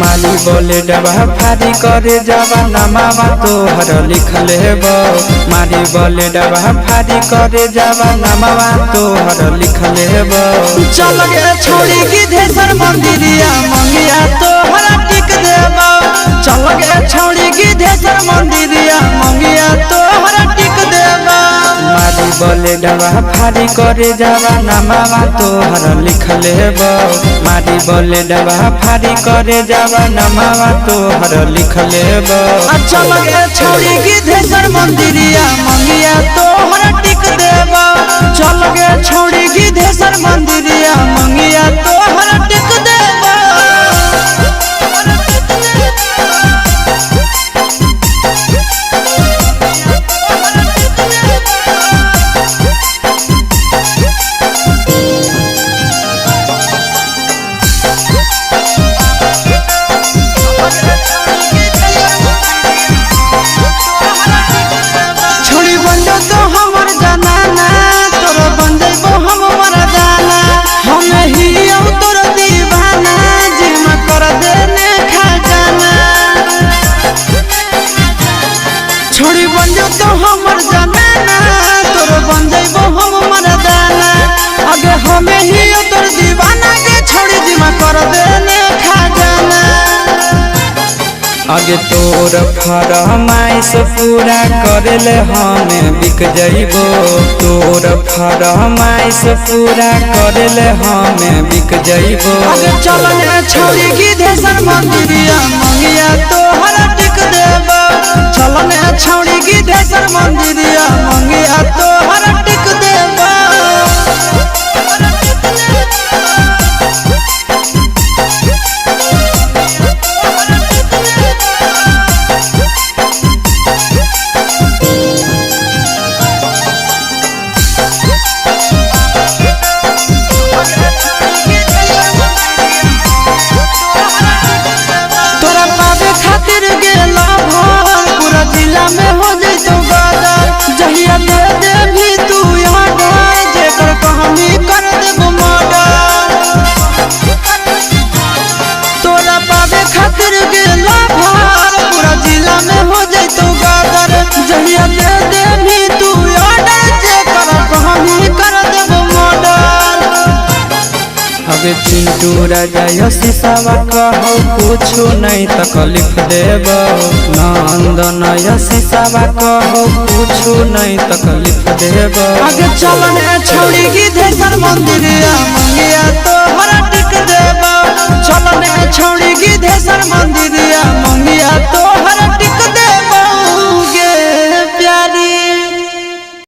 माली बोले डबा फारी करे जावा नामावा तोहर लिखल हेबो। माली बोले डबा फारी करे जावा नामावा तोहर लिखल हेबो। चल गे छोड़ी गिद्धेश्वर मंदिरिया मंगिया तोहरा टिक देबो। चल गे छोड़ी गिद्धेश्वर मंदिरिया मंगिया तोहरा टिक देबो। माली बोले डबा फारी करे जावा नामावा तोहर लिखल हेबो। माली बोले डबा फारी करे जावा नामावा तोहर लिखल हेबो। चल गे छोड़ी गिद्धेश्वर मंदिरिया मंगिया तोहरा टिक देबो। चल गे छोड़ी गिद्धेश्वर मंदिरिया मंगिया तोहरा टिक देबो। छोड़ी बन जो तो हमर जनाना तोर बन जाइबो हम मरदाना। आगे हमें ही तोर दीवाना के छोड़ी दिमा कर देने खजाना। आगे तोर फरमाइश पूरा करेले हमें बिक जाइबो। तोर फरमाइश पूरा करेले हमें बिक जाइबो। आगे चलने छोड़ी गिद्धेश्वर मंदिरिया मंगिया तोहरा टिक देबो। चलने छोड़ी गिद्धेश्वर मंदिरिया मंगिया तोहरा टिक देबो। तोरा पावे खातिर गेला भर पूरा जिला में हो जइतो बाजार। जहिया दे दे भी तू यहाँ गाय जेकर कहानी कर देबो मर्डर। तोरा पावे खातिर गेला भर पूरा जिला में हो जइतो बाजार। जहिया दे दे भी तू यहाँ गाय जेकर कहानी कर देबो मर्डर। अबे चिंटू राजा यशीसावा कहो कुछ नहीं तकलीफ देबो। नंदन यशीसावा कहो कुछ नहीं तकलीफ देबो। आगे चलने छोड़ी गिद्धेश्वर मंदिरिया मंगिया तोहरा टिक देबो। चलने छोड़ी गिद्धेश्वर मंदिरिया मंगिया तोहरा टिक देबो।